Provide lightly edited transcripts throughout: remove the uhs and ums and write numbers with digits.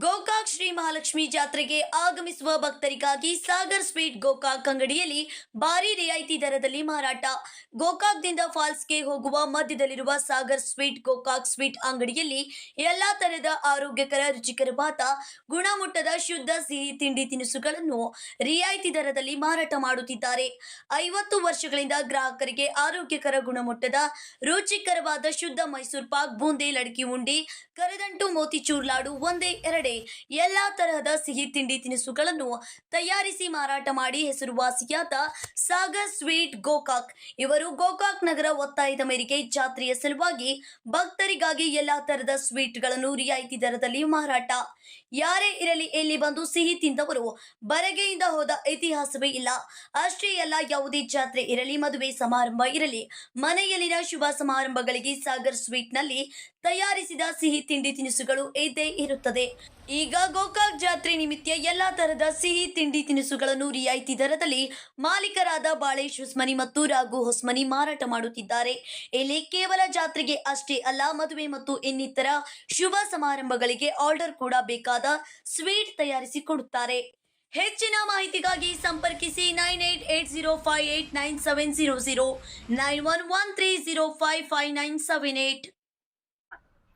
ಗೋಕಾಕ್ ಶ್ರೀ ಮಹಾಲಕ್ಷ್ಮಿ ಜಾತ್ರೆಗೆ ಆಗಮಿಸುವ ಭಕ್ತರಿಗಾಗಿ ಸಾಗರ್ ಸ್ವೀಟ್ ಗೋಕಾಕ್ ಅಂಗಡಿಯಲ್ಲಿ ಭಾರಿ ರಿಯಾಯಿತಿ ದರದಲ್ಲಿ ಮಾರಾಟ. ಗೋಕಾಕ್ದಿಂದ ಫಾಲ್ಸ್ಗೆ ಹೋಗುವ ಮಧ್ಯದಲ್ಲಿರುವ ಸಾಗರ್ ಸ್ವೀಟ್ ಗೋಕಾಕ್ ಸ್ವೀಟ್ ಅಂಗಡಿಯಲ್ಲಿ ಎಲ್ಲಾ ತರಹದ ಆರೋಗ್ಯಕರ, ರುಚಿಕರವಾದ, ಗುಣಮಟ್ಟದ ಶುದ್ಧ ಸಿಹಿ ತಿಂಡಿ ತಿನಿಸುಗಳನ್ನು ರಿಯಾಯಿತಿ ದರದಲ್ಲಿ ಮಾರಾಟ ಮಾಡುತ್ತಿದ್ದಾರೆ. 50 ವರ್ಷಗಳಿಂದ ಗ್ರಾಹಕರಿಗೆ ಆರೋಗ್ಯಕರ, ಗುಣಮಟ್ಟದ, ರುಚಿಕರವಾದ ಶುದ್ಧ ಮೈಸೂರು ಪಾಕ್, ಬೂಂದಿ, ಲಡಕಿ ಉಂಡಿ, ಕರದಂಟು, ಮೋತಿಚೂರ್ ಲಾಡು ಒಂದೇ ಎರಡೇ ಎಲ್ಲಾ ತರಹದ ಸಿಹಿ ತಿಂಡಿ ತಿನಿಸುಗಳನ್ನು ತಯಾರಿಸಿ ಮಾರಾಟ ಮಾಡಿ ಹೆಸರುವಾಸಿಯಾದ ಸಾಗರ್ ಸ್ವೀಟ್ ಗೋಕಾಕ್ ಇವರು ಗೋಕಾಕ್ ನಗರ ಒತ್ತಾಯದ ಮೇರೆಗೆ ಜಾತ್ರೆಯ ಸಲುವಾಗಿ ಭಕ್ತರಿಗಾಗಿ ಎಲ್ಲಾ ತರಹದ ಸ್ವೀಟ್ಗಳನ್ನು ರಿಯಾಯಿತಿ ದರದಲ್ಲಿ ಮಾರಾಟ. ಯಾರೇ ಇರಲಿ, ಎಲ್ಲಿ ಬಂದು ಸಿಹಿ ತಿಂದವರು ಬರಗೆಯಿಂದ ಹೋದ ಇತಿಹಾಸವೇ ಇಲ್ಲ. ಅಷ್ಟೇ ಅಲ್ಲ, ಯಾವುದೇ ಜಾತ್ರೆ ಇರಲಿ, ಮದುವೆ ಸಮಾರಂಭ ಇರಲಿ, ಮನೆಯಲ್ಲಿನ ಶುಭ ಸಮಾರಂಭಗಳಿಗೆ ಸಾಗರ್ ಸ್ವೀಟ್ ನಲ್ಲಿ ತಯಾರಿಸಿದ ಸಿಹಿ ತಿಂಡಿ ತಿನಿಸುಗಳು ಇದ್ದೇ ಇರುತ್ತದೆ. ಈಗ ಗೋಕಾಕ್ ಜಾತ್ರೆ ನಿಮಿತ್ತ ಎಲ್ಲಾ ತರಹದ ಸಿಹಿ ತಿಂಡಿ ತಿನಿಸುಗಳನ್ನು ರಿಯಾಯಿತಿ ದರದಲ್ಲಿ ಮಾಲೀಕರಾದ ಬಾಳೇಶ್ ಹೊಸ್ಮನಿ ಮತ್ತು ರಾಘು ಹೊಸ್ಮನಿ ಮಾರಾಟ ಮಾಡುತ್ತಿದ್ದಾರೆ. ಇಲ್ಲಿ ಕೇವಲ ಜಾತ್ರೆಗೆ ಅಷ್ಟೇ ಅಲ್ಲ, ಮದುವೆ ಮತ್ತು ಇನ್ನಿತರ ಶುಭ ಸಮಾರಂಭಗಳಿಗೆ ಆರ್ಡರ್ ಕೂಡ ಬೇಕಾದ ಸ್ವೀಟ್ ತಯಾರಿಸಿ ಕೊಡುತ್ತಾರೆ. ಹೆಚ್ಚಿನ ಮಾಹಿತಿಗಾಗಿ ಸಂಪರ್ಕಿಸಿ 9880589700 9113055978.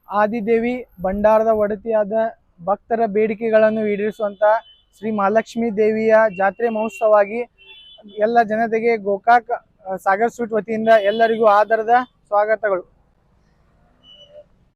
ಆದಿದೇವಿ ಭಂಡಾರದ ಒಡತಿಯಾದ ಭಕ್ತರ ಬೇಡಿಕೆಗಳನ್ನು ಈಡೇರಿಸುವಂತ ಶ್ರೀ ಮಹಾಲಕ್ಷ್ಮೀ ದೇವಿಯ ಜಾತ್ರೆ ಮಹೋತ್ಸವವಾಗಿ ಎಲ್ಲ ಜನತೆಗೆ ಗೋಕಾಕ್ ಸಾಗರ್ ಸ್ವೀಟ್ ವತಿಯಿಂದ ಎಲ್ಲರಿಗೂ ಆದರದ ಸ್ವಾಗತಗಳು.